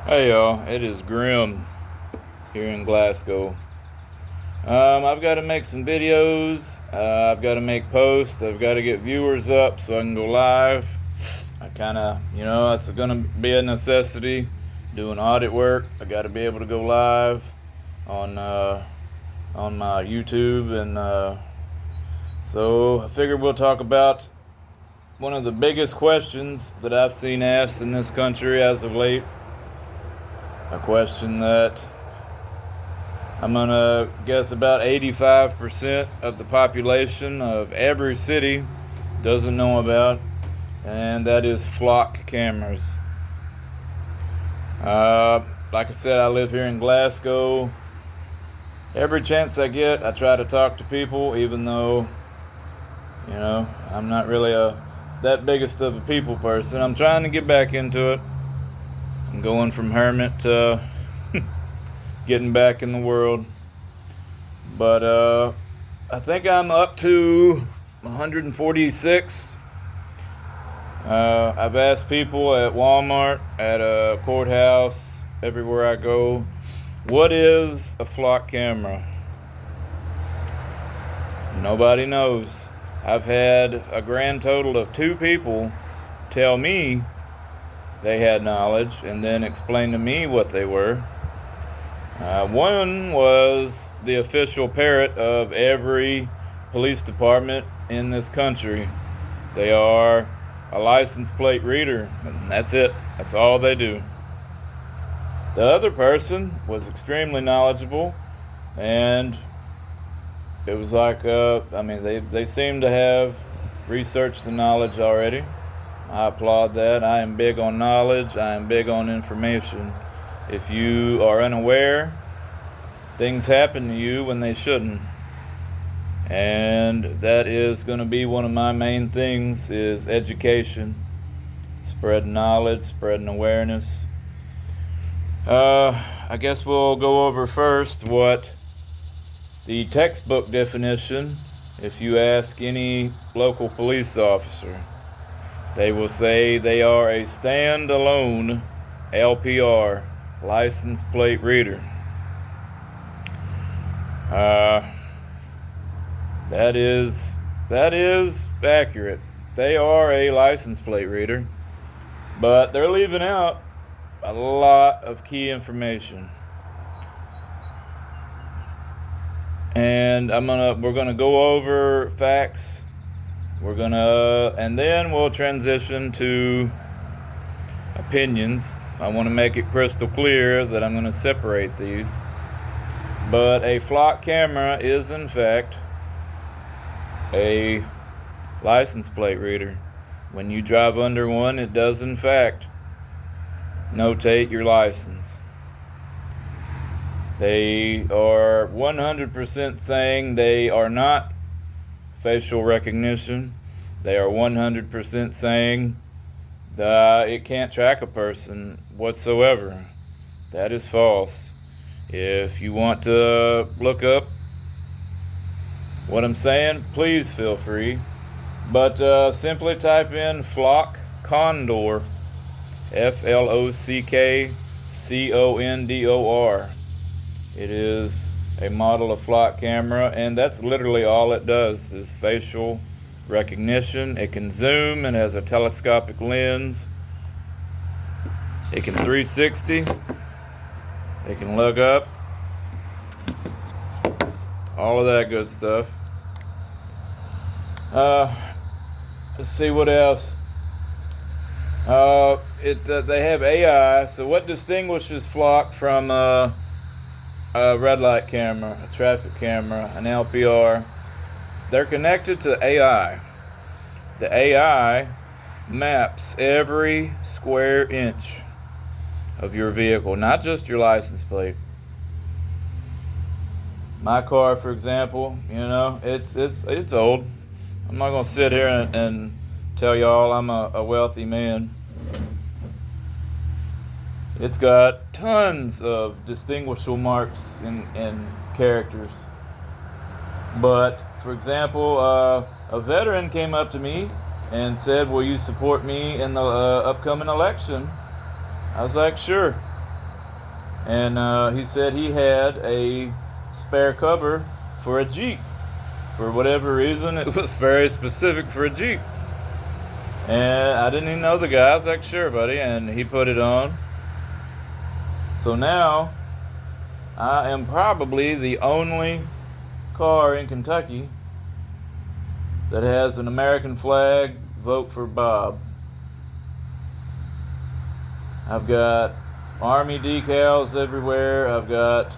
Hey y'all, it is Grim here in Glasgow. I've got to make some videos. I've got to make posts. I've got to get viewers up so I can go live. I kind of, it's going to be a necessity. Doing audit work, I got to be able to go live on my YouTube, and so I figured we'll talk about one of the biggest questions that I've seen asked in this country as of late. A question that I'm gonna guess about 85% of the population of every city doesn't know about, and that is flock cameras. Like I said, I live here in Glasgow. Every chance I get, I try to talk to people, even though, I'm not really that biggest of a people person. I'm trying to get back into it. I'm going from hermit to getting back in the world. But I think I'm up to 146. I've asked people at Walmart, at a courthouse, everywhere I go, what is a flock camera? Nobody knows. I've had a grand total of 2 people tell me they had knowledge and then explain to me what they were. One was the official parrot of every police department in this country. They are a license plate reader, and that's it. That's all they do. The other person was extremely knowledgeable, and it was like, they seem to have researched the knowledge already. I applaud that. I am big on knowledge. I am big on information. If you are unaware, things happen to you when they shouldn't. And that is going to be one of my main things, is education. Spreading knowledge, spreading awareness. I guess we'll go over first what the textbook definition, if you ask any local police officer, they will say they are a standalone LPR, license plate reader. That is accurate. They are a license plate reader, but they're leaving out a lot of key information. And we're gonna go over facts. And then we'll transition to opinions. I want to make it crystal clear that I'm going to separate these. But a flock camera is, in fact, a license plate reader. When you drive under one, it does, in fact, notate your license. They are 100% saying they are not facial recognition. They are 100% saying that it can't track a person whatsoever. That is false. If you want to look up what I'm saying, please feel free. But simply type in flock condor, FLOCKCONDOR. It is a model of flock camera, and that's literally all it does, is facial recognition. It can zoom and has a telescopic lens. It can 360. It can look up. All of that good stuff. Let's see what else. They have AI. So what distinguishes flock from a red light camera, a traffic camera, an LPR? They're connected to AI. The AI maps every square inch of your vehicle, not just your license plate. My car, for example, it's old. I'm not gonna sit here and tell y'all I'm a wealthy man. It's got tons of distinguishable marks and characters. But, for example, a veteran came up to me and said, "Will you support me in the upcoming election?" I was like, "Sure." And he said he had a spare cover for a Jeep. For whatever reason, it was very specific for a Jeep. And I didn't even know the guy. I was like, sure, buddy. And he put it on. So now, I am probably the only car in Kentucky that has an American flag, vote for Bob. I've got Army decals everywhere. I've got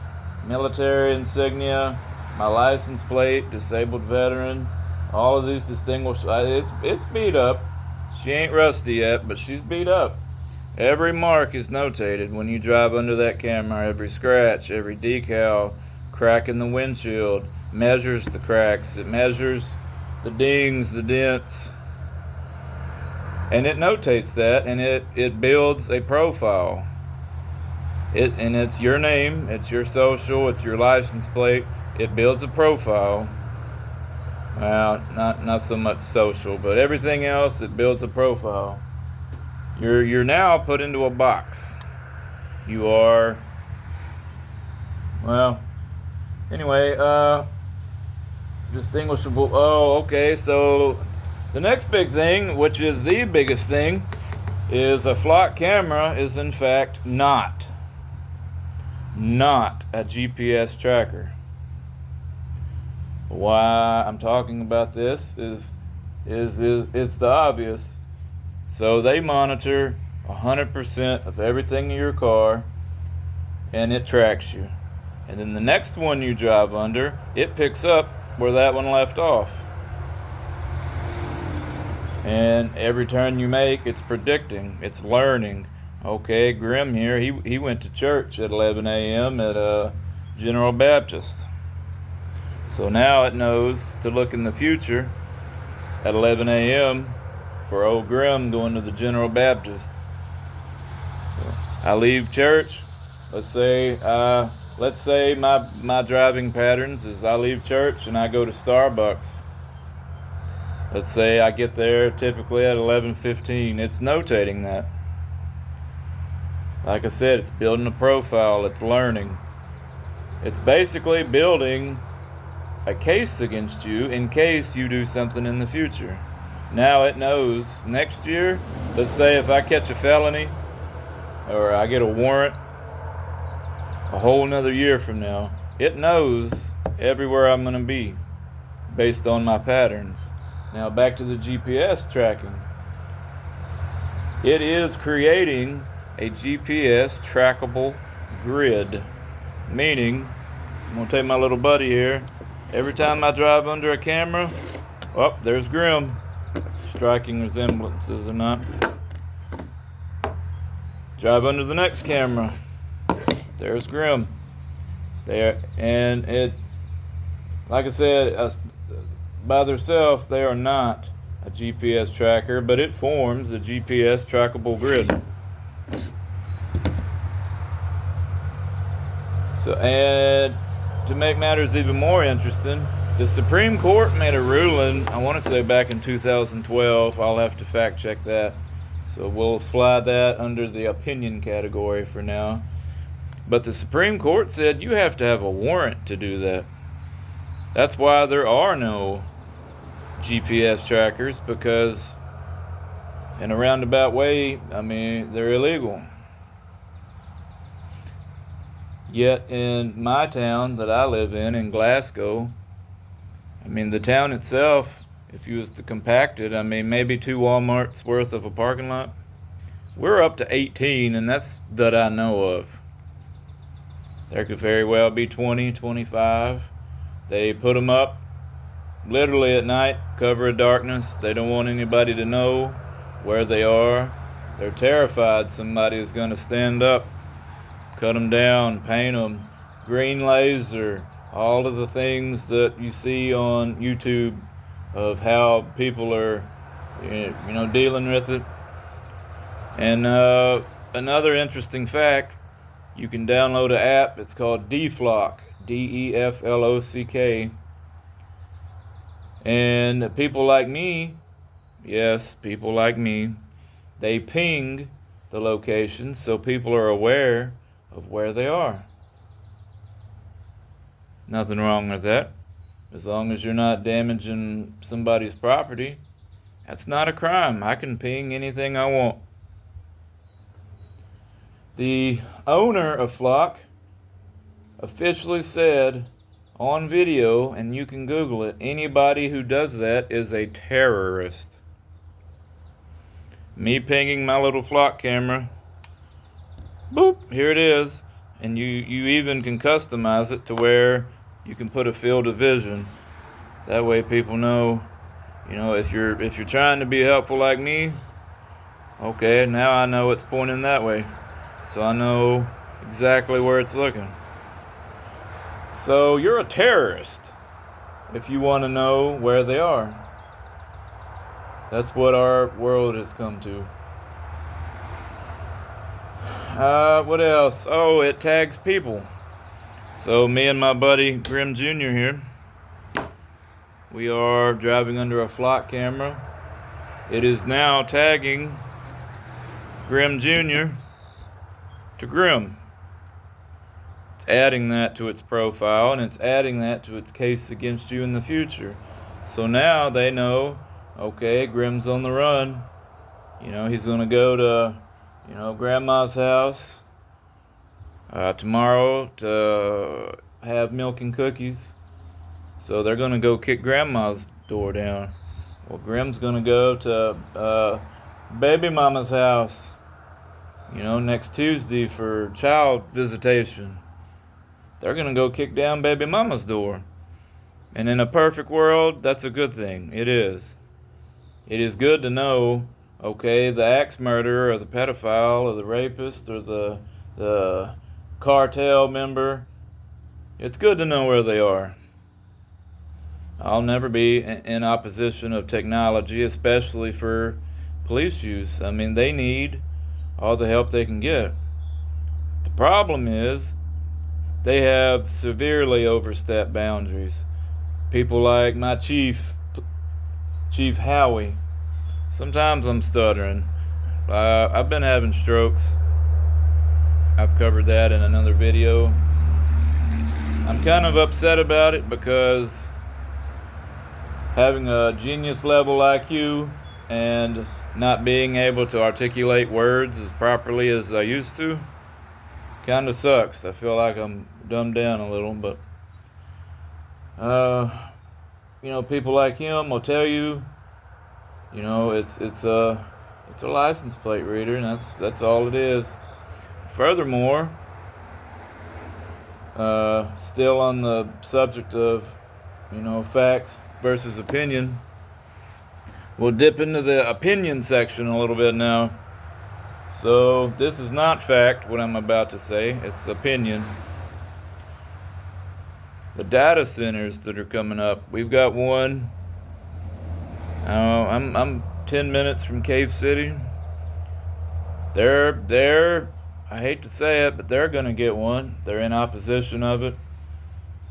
military insignia, my license plate, disabled veteran, all of these distinguished. It's beat up. She ain't rusty yet, but she's beat up. Every mark is notated when you drive under that camera. Every scratch, every decal, crack in the windshield, measures the cracks. It measures the dings, the dents, and it notates that, and it builds a profile. And it's your name, it's your social, it's your license plate. It builds a profile. Well, not so much social, but everything else, it builds a profile. You're now put into a box. You are, well, anyway, distinguishable. Oh, okay, so the next big thing, which is the biggest thing, is a flock camera is in fact not a GPS tracker. Why I'm talking about this is it's the obvious. So they monitor 100% of everything in your car, and it tracks you. And then the next one you drive under, it picks up where that one left off. And every turn you make, it's predicting, it's learning. Okay, Grim here, he went to church at 11 a.m. at General Baptist. So now it knows to look in the future at 11 a.m. for old Grim going to the General Baptist. So I leave church. Let's say my driving patterns is I leave church and I go to Starbucks. Let's say I get there typically at 11:15. It's notating that. Like I said, it's building a profile. It's learning. It's basically building a case against you in case you do something in the future. Now it knows next year, let's say if I catch a felony or I get a warrant a whole nother year from now, it knows everywhere I'm going to be based on my patterns. Now back to the GPS tracking. It is creating a GPS trackable grid, meaning I'm going to take my little buddy here. Every time I drive under a camera, oh, there's Grim. Striking resemblances or not. Drive under the next camera. There's Grim. There, and it, like I said, by themselves, they are not a GPS tracker, but it forms a GPS trackable grid. So, and to make matters even more interesting, the Supreme Court made a ruling, I want to say back in 2012. I'll have to fact check that. So we'll slide that under the opinion category for now. But the Supreme Court said you have to have a warrant to do that. That's why there are no GPS trackers, because in a roundabout way, I mean, they're illegal. Yet in my town that I live in Glasgow, I mean, the town itself, if you was to compact it, I mean, maybe 2 Walmarts worth of a parking lot. We're up to 18, and that's that I know of. There could very well be 20, 25. They put them up literally at night, cover of darkness. They don't want anybody to know where they are. They're terrified somebody is going to stand up, cut them down, paint them, green laser, all of the things that you see on YouTube of how people are, dealing with it. And another interesting fact, you can download an app. It's called DFLOCK, DEFLOCK. And people like me, yes, people like me, they ping the locations so people are aware of where they are. Nothing wrong with that. As long as you're not damaging somebody's property, that's not a crime. I can ping anything I want. The owner of Flock officially said on video, and you can Google it, anybody who does that is a terrorist. Me pinging my little Flock camera, boop, here it is. And you even can customize it to where you can put a field of vision. That way people know, if you're trying to be helpful like me, okay, now I know it's pointing that way. So I know exactly where it's looking. So you're a terrorist if you want to know where they are. That's what our world has come to. What else? Oh, it tags people. So me and my buddy Grim Jr. here, we are driving under a Flock camera. It is now tagging Grim Jr. to Grim. It's adding that to its profile, and it's adding that to its case against you in the future. So now they know, okay, Grim's on the run. He's gonna go to, Grandma's house tomorrow to have milk and cookies. So they're gonna go kick Grandma's door down. Well, Grim's gonna go to baby mama's house, next Tuesday for child visitation. They're gonna go kick down baby mama's door. And in a perfect world, that's a good thing. It is. It is good to know, okay, the axe murderer or the pedophile or the rapist or the cartel member, it's good to know where they are. I'll never be in opposition of technology, especially for police use. I mean, they need all the help they can get. The problem is they have severely overstepped boundaries. People like my Chief Howie. Sometimes I'm stuttering. I've been having strokes. I've covered that in another video. I'm kind of upset about it because having a genius level IQ and not being able to articulate words as properly as I used to kind of sucks. I feel like I'm dumbed down a little, but people like him will tell you, it's a license plate reader, and that's all it is. Furthermore, still on the subject of, facts versus opinion, we'll dip into the opinion section a little bit now. So this is not fact, what I'm about to say, it's opinion. The data centers that are coming up, we've got one. I'm 10 minutes from Cave City. They're I hate to say it, but they're gonna get one. They're in opposition of it.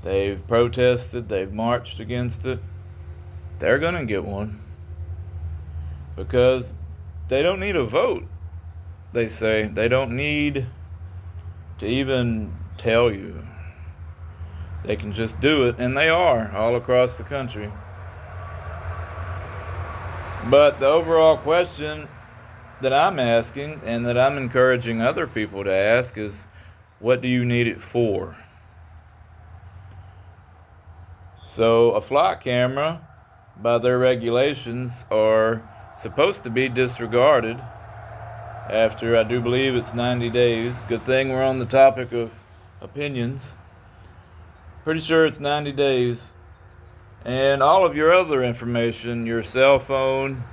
They've protested, they've marched against it. They're gonna get one. Because they don't need a vote. They say they don't need to even tell you. They can just do it, and they are all across the country. But the overall question that I'm asking and that I'm encouraging other people to ask is, what do you need it for? So a Flock camera, by their regulations, are supposed to be disregarded after, I do believe it's 90 days. Good thing we're on the topic of opinions. Pretty sure it's 90 days. And all of your other information, your cell phone,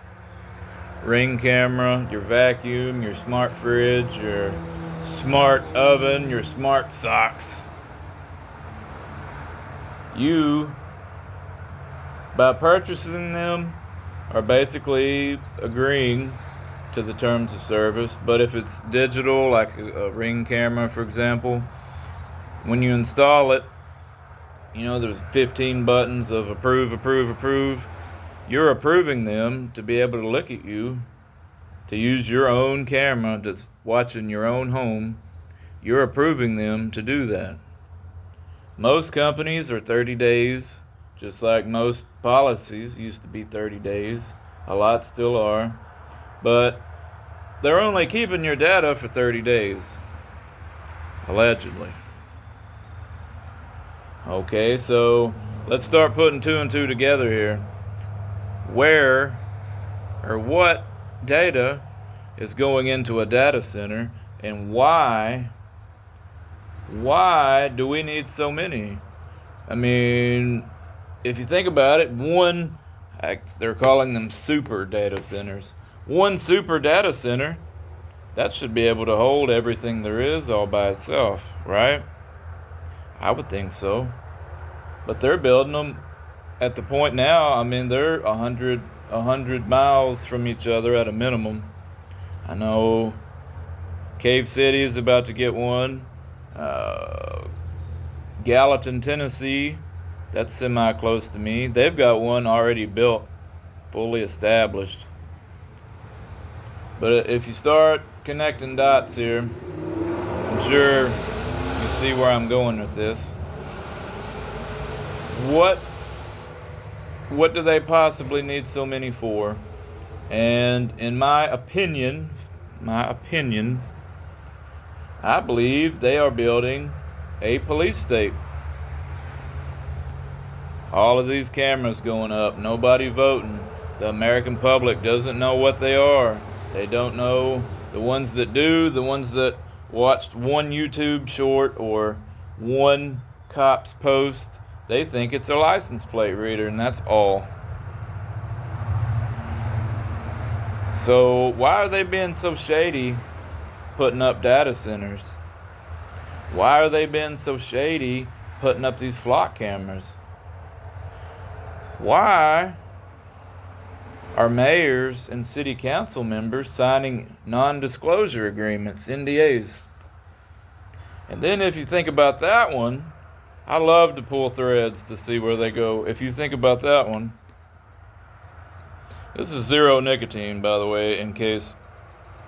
Ring camera, your vacuum, your smart fridge, your smart oven, your smart socks. You, by purchasing them, are basically agreeing to the terms of service. But if it's digital, like a Ring camera, for example, when you install it, there's 15 buttons of approve, approve, approve. You're approving them to be able to look at you, to use your own camera that's watching your own home. you're approving them to do that. Most companies are 30 days, just like most policies used to be 30 days. A lot still are. But they're only keeping your data for 30 days, allegedly. Okay, so let's start putting two and two together here. Where or what data is going into a data center, and why do we need so many? I mean, if you think about it, they're calling them super data centers. One super data center, that should be able to hold everything there is all by itself, right? I would think so. But they're building them at the point now, I mean, they're 100 miles from each other at a minimum. I know Cave City is about to get one. Gallatin, Tennessee, that's semi-close to me. They've got one already built, fully established. But if you start connecting dots here, I'm sure you see where I'm going with this. What do they possibly need so many for? And in my opinion, I believe they are building a police state. All of these cameras going up, nobody voting. The American public doesn't know what they are. They don't know. The ones that do, the ones that watched one YouTube short or one cop's post, they think it's a license plate reader, and that's all. So why are they being so shady putting up data centers? Why are they being so shady putting up these flock cameras? Why are mayors and city council members signing non-disclosure agreements, NDAs? And then if you think about that one, I love to pull threads to see where they go. If you think about that one, this is zero nicotine, by the way, in case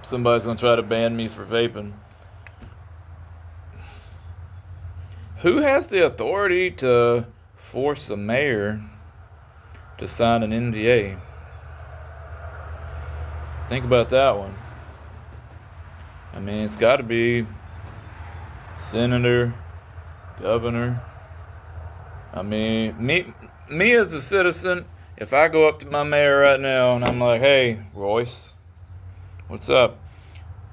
somebody's going to try to ban me for vaping. Who has the authority to force a mayor to sign an NDA? Think about that one. I mean, it's got to be senator, governor. I mean, me as a citizen, if I go up to my mayor right now and I'm like, hey, Royce, what's up?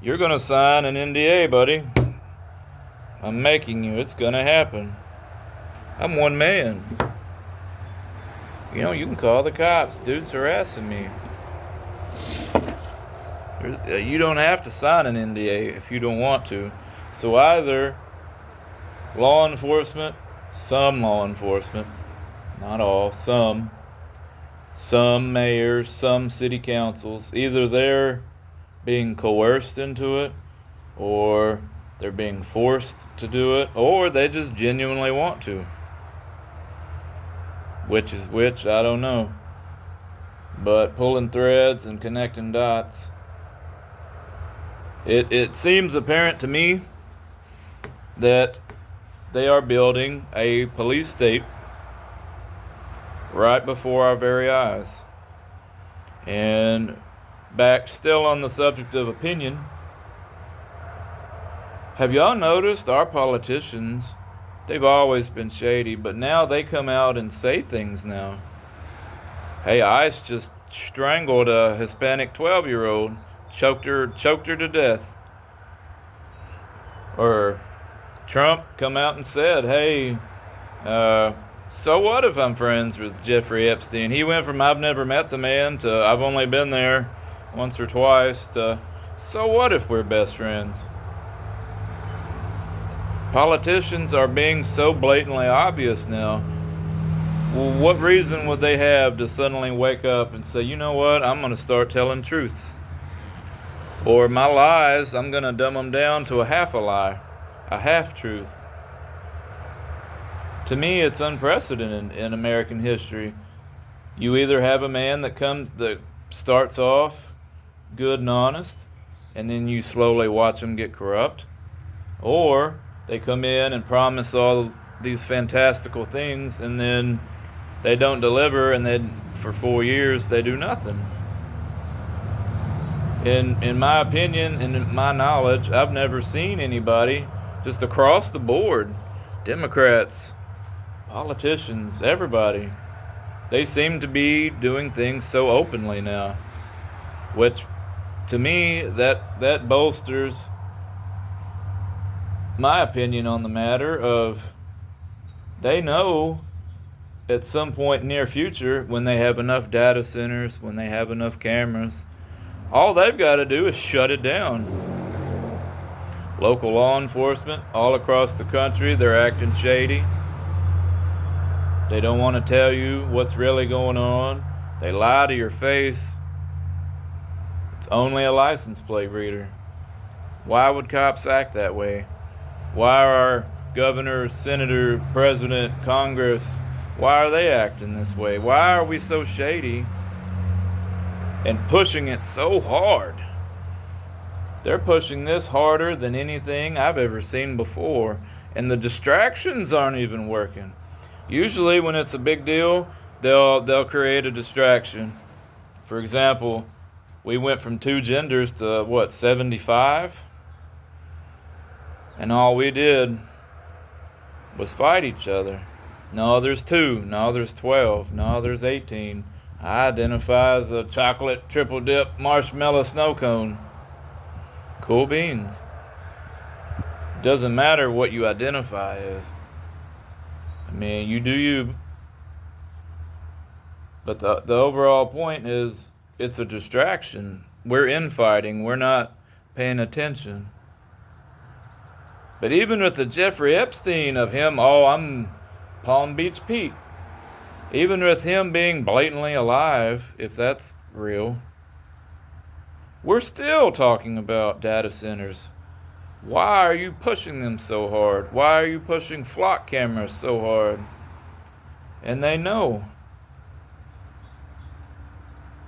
You're going to sign an NDA, buddy. I'm making you. It's going to happen. I'm one man. You know, you can call the cops. Dude's harassing me. You don't have to sign an NDA if you don't want to. So either law enforcement, some law enforcement, not all, some mayors, some city councils, either they're being coerced into it, or they're being forced to do it, or they just genuinely want to. Which is which, I don't know. But pulling threads and connecting dots, it seems apparent to me that they are building a police state right before our very eyes. And back still on the subject of opinion, have y'all noticed our politicians, they've always been shady, but now they come out and say things now. Hey, ICE just strangled a Hispanic 12-year-old, choked her to death. Or Trump come out and said, hey, so what if I'm friends with Jeffrey Epstein? He went from I've never met the man to I've only been there once or twice to so what if we're best friends? Politicians are being so blatantly obvious now. Well, what reason would they have to suddenly wake up and say, you know what, I'm going to start telling truths? Or my lies, I'm going to dumb them down to a half a lie, a half-truth. To me, it's unprecedented in American history. You either have a man that starts off good and honest, and then you slowly watch him get corrupt, Or they come in and promise all these fantastical things, and then they don't deliver, and then for 4 years they do nothing. In my opinion and in my knowledge, I've never seen anybody just across the board, Democrats, politicians, everybody. They seem to be doing things so openly now, which to me that bolsters my opinion on the matter of they know at some point near future when they have enough data centers, when they have enough cameras, all they've got to do is shut it down. Local law enforcement all across the country, they're acting shady. They don't want to tell you what's really going on. They lie to your face. It's only a license plate reader. Why would cops act that way? Why are our governor, senator, president, Congress, why are they acting this way? Why are we so shady and pushing it so hard? They're pushing this harder than anything I've ever seen before, and the distractions aren't even working. Usually when it's a big deal, they'll create a distraction. For example, we went from 2 genders to 75? And all we did was fight each other. No, there's 2. No, there's 12. No, there's 18. I identify as a chocolate triple dip marshmallow snow cone. Cool beans. Doesn't matter what you identify as. I mean, you do you. But the overall point is it's a distraction. We're infighting. We're not paying attention. But even with the Jeffrey Epstein of him, I'm Palm Beach Pete. Even with him being blatantly alive, if that's real, we're still talking about data centers. Why are you pushing them so hard? Why are you pushing flock cameras so hard? And they know.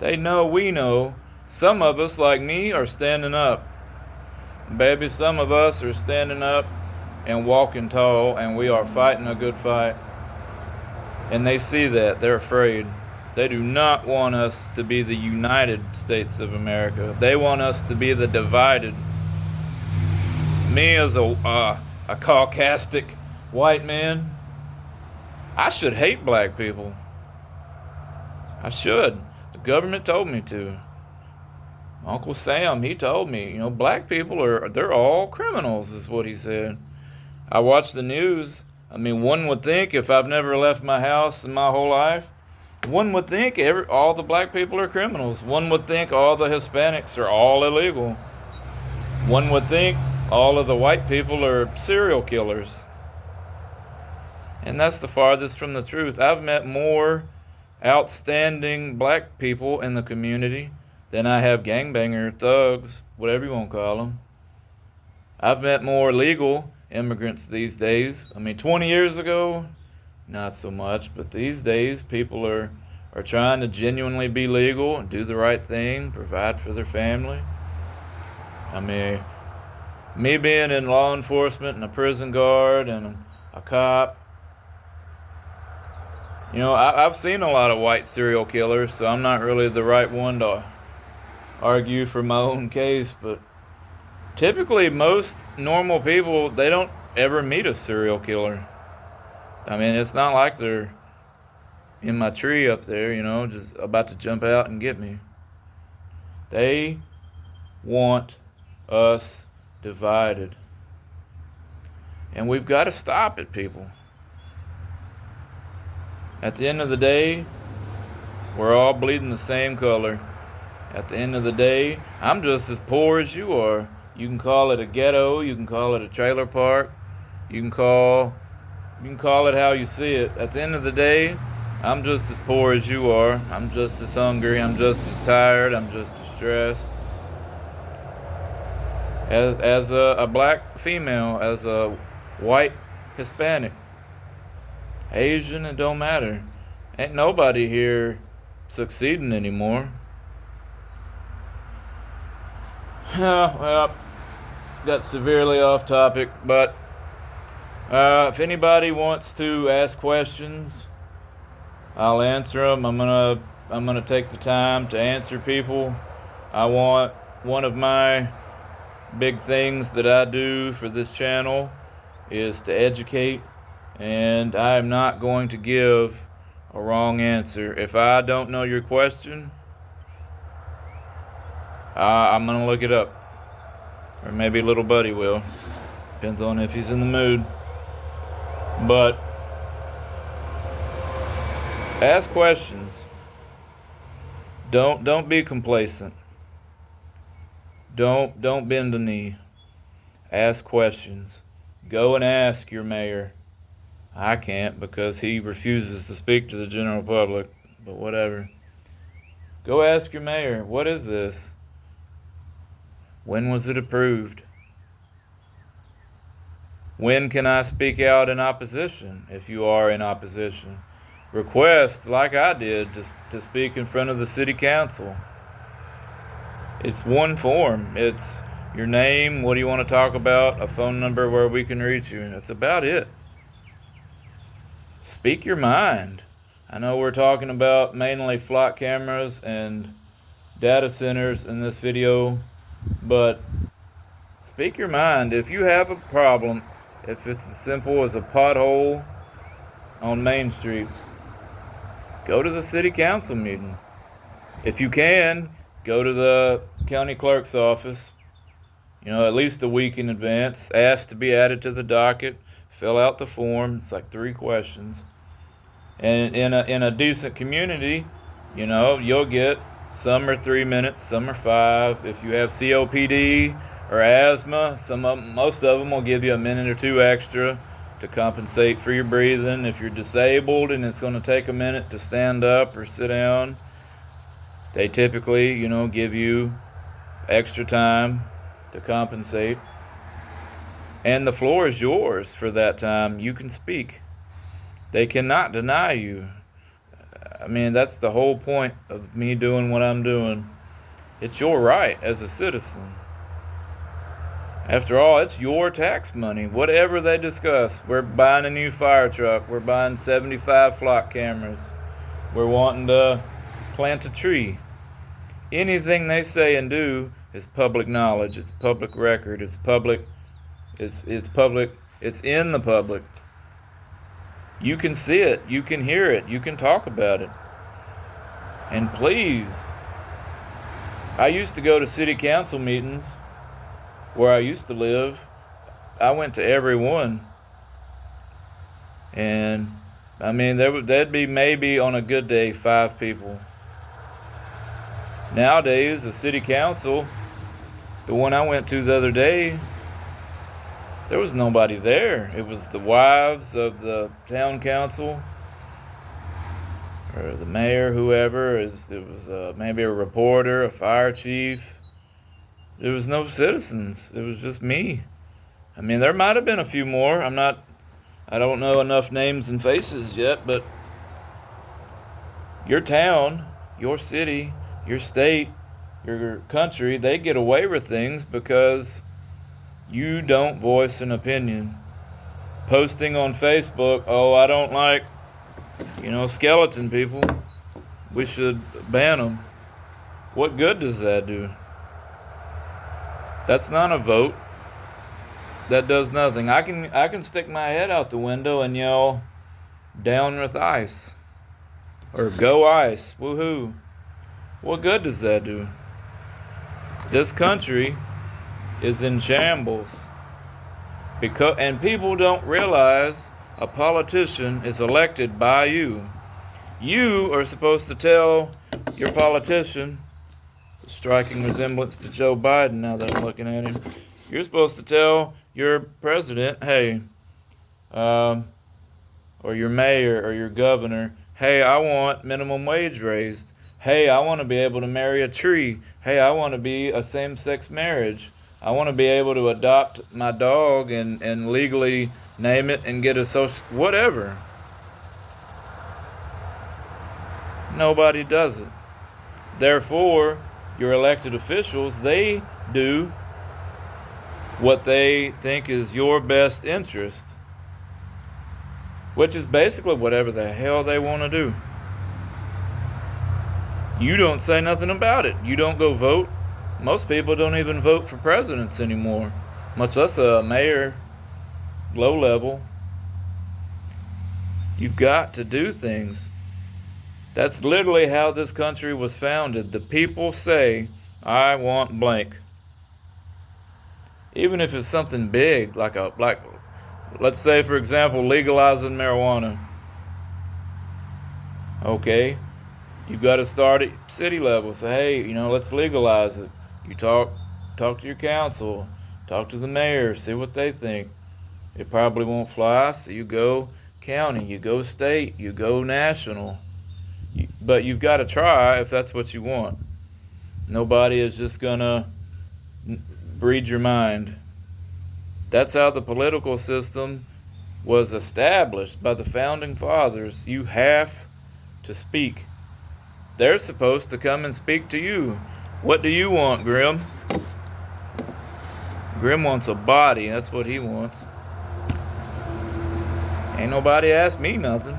They know we know. Some of us, like me, are standing up. Baby, some of us are standing up and walking tall, and we are fighting a good fight. And they see that. They're afraid. They do not want us to be the United States of America. They want us to be the divided. Me as a caucasic white man, I should hate black people. I should. The government told me to. Uncle Sam, he told me, black people they're all criminals, is what he said. I watch the news. I mean, one would think if I've never left my house in my whole life, one would think all the black people are criminals. One would think all the Hispanics are all illegal. One would think all of the white people are serial killers. And that's the farthest from the truth. I've met more outstanding black people in the community than I have gangbanger, thugs, whatever you want to call them. I've met more legal immigrants these days. I mean, 20 years ago, not so much, but these days people are trying to genuinely be legal and do the right thing, provide for their family. I mean, me being in law enforcement and a prison guard and a cop, I've seen a lot of white serial killers, so I'm not really the right one to argue for my own case, but typically most normal people, they don't ever meet a serial killer. I mean, it's not like they're in my tree up there, just about to jump out and get me. They want us divided. And we've got to stop it, people. At the end of the day, we're all bleeding the same color. At the end of the day, I'm just as poor as you are. You can call it a ghetto, you can call it a trailer park, you can call it how you see it. At the end of the day, I'm just as poor as you are. I'm just as hungry, I'm just as tired, I'm just as stressed. As a black female, as a white Hispanic, Asian, it don't matter. Ain't nobody here succeeding anymore. Well, got severely off topic, but if anybody wants to ask questions, I'll answer them. I'm gonna take the time to answer people. I want one of my big things that I do for this channel is to educate, and I am not going to give a wrong answer. If I don't know your question, I'm gonna look it up, or maybe little buddy will. Depends on if he's in the mood. But ask questions. Don't be complacent. Don't bend the knee. Ask questions. Go and ask your mayor. I can't because he refuses to speak to the general public, but whatever. Go ask your mayor, what is this? When was it approved? When can I speak out in opposition if you are in opposition? Request, like I did, to speak in front of the city council. It's one form. It's your name, what do you want to talk about, a phone number where we can reach you, and that's about it. Speak your mind. I know we're talking about mainly flock cameras and data centers in this video, but speak your mind. If you have a problem, if it's as simple as a pothole on Main Street, go to the city council meeting. If you can, go to the county clerk's office, at least a week in advance. Ask to be added to the docket. Fill out the form. It's like 3 questions. And in a decent community, you'll get some are 3 minutes, some are 5. If you have COPD or asthma, most of them will give you a minute or 2 extra to compensate for your breathing. If you're disabled and it's going to take a minute to stand up or sit down, they typically, give you extra time to compensate. And the floor is yours for that time. You can speak. They cannot deny you. I mean, that's the whole point of me doing what I'm doing. It's your right as a citizen. After all, it's your tax money. Whatever they discuss, we're buying a new fire truck. We're buying 75 flock cameras. We're wanting to plant a tree. Anything they say and do is public knowledge. It's public record. It's public. It's public. It's in the public. You can see it. You can hear it. You can talk about it. And please, I used to go to city council meetings where I used to live. I went to every one. And I mean, there'd be maybe on a good day 5 people. Nowadays, the city council, the one I went to the other day, there was nobody there. It was the wives of the town council or the mayor, whoever. It was maybe a reporter, a fire chief. There was no citizens. It was just me. I mean, there might have been a few more. I don't know enough names and faces yet, but your town, your city, your state, your country, they get away with things because you don't voice an opinion. Posting on Facebook, I don't like, skeleton people. We should ban them. What good does that do? That's not a vote. That does nothing. I can stick my head out the window and yell, "Down with ICE," or "Go ICE," woohoo. What good does that do? This country is in shambles. And people don't realize a politician is elected by you. You are supposed to tell your politician, a striking resemblance to Joe Biden now that I'm looking at him. You're supposed to tell your president, hey, or your mayor or your governor, hey, I want minimum wage raised. Hey, I want to be able to marry a tree. Hey, I want to be a same-sex marriage. I want to be able to adopt my dog and legally name it and get a social, whatever. Nobody does it. Therefore, your elected officials, they do what they think is your best interest, which is basically whatever the hell they want to do. You don't say nothing about it. You don't go vote. Most people don't even vote for presidents anymore, much less a mayor, low level. You've got to do things. That's literally how this country was founded. The people say, I want blank. Even if it's something big, like let's say, for example, legalizing marijuana. Okay, you've got to start at city level. Say, hey, let's legalize it. You talk to your council, talk to the mayor, see what they think. It probably won't fly, so you go county, you go state, you go national. But you've got to try if that's what you want. Nobody is just gonna read your mind. That's how the political system was established by the founding fathers. You have to speak. They're supposed to come and speak to you. What do you want, Grim? Grim wants a body. That's what he wants. Ain't nobody asked me nothing.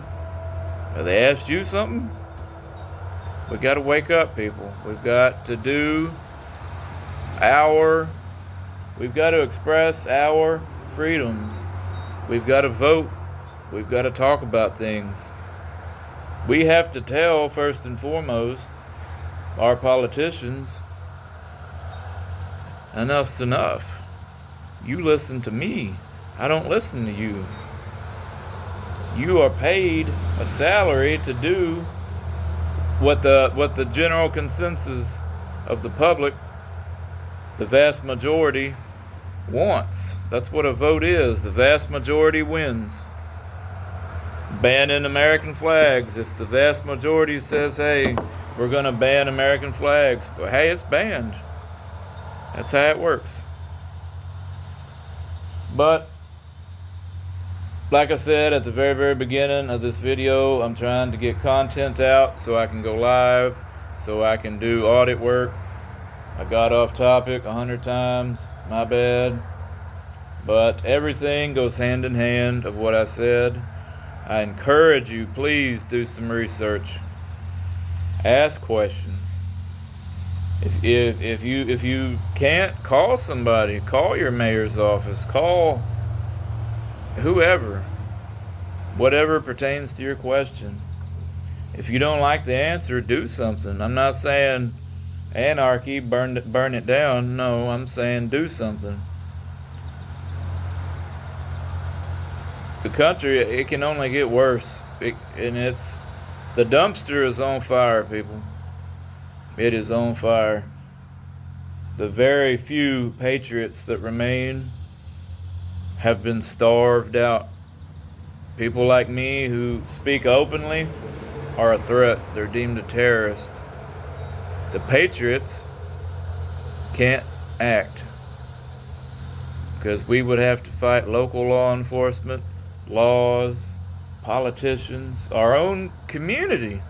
Have they asked you something? We got to wake up, people. We've got to we've got to express our freedoms. We've got to vote. We've got to talk about things. We have to tell, first and foremost, our politicians, enough's enough. You listen to me. I don't listen to you. You are paid a salary to do what the general consensus of the public, the vast majority, wants. That's what a vote is. The vast majority wins. Banning American flags. If the vast majority says, hey, we're going to ban American flags, well, hey, it's banned. That's how it works. But like I said at the very, very beginning of this video, I'm trying to get content out so I can go live, so I can do audit work. I got off topic 100 times, my bad. But everything goes hand in hand of what I said. I encourage you, please do some research. Ask questions. If you can't, call somebody. Call your mayor's office. Call whoever. Whatever pertains to your question. If you don't like the answer, do something. I'm not saying anarchy, burn it down. No, I'm saying do something. The country, it can only get worse. The dumpster is on fire, people. It is on fire. The very few patriots that remain have been starved out. People like me who speak openly are a threat. They're deemed a terrorist. The patriots can't act because we would have to fight local law enforcement, laws, politicians, our own community.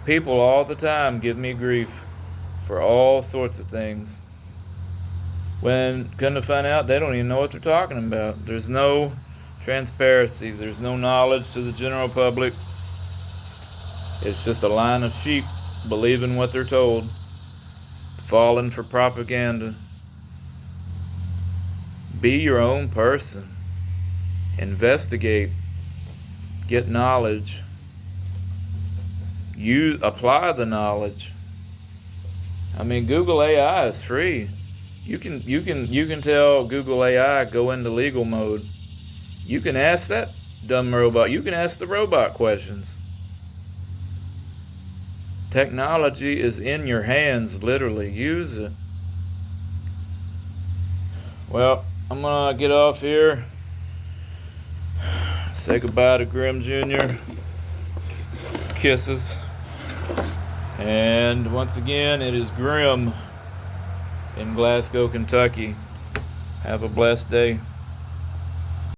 People all the time give me grief for all sorts of things. When come to find out, they don't even know what they're talking about. There's no transparency. There's no knowledge to the general public. It's just a line of sheep believing what they're told, falling for propaganda. Be your own person. Investigate. Get knowledge. You apply the knowledge. I mean, Google AI is free. You can tell Google AI go into legal mode. You can ask that dumb robot. You can ask the robot questions. Technology is in your hands, literally. Use it. Well, I'm gonna get off here. Say goodbye to Grim Jr. Kisses. And once again, it is Grim in Glasgow, Kentucky. Have a blessed day.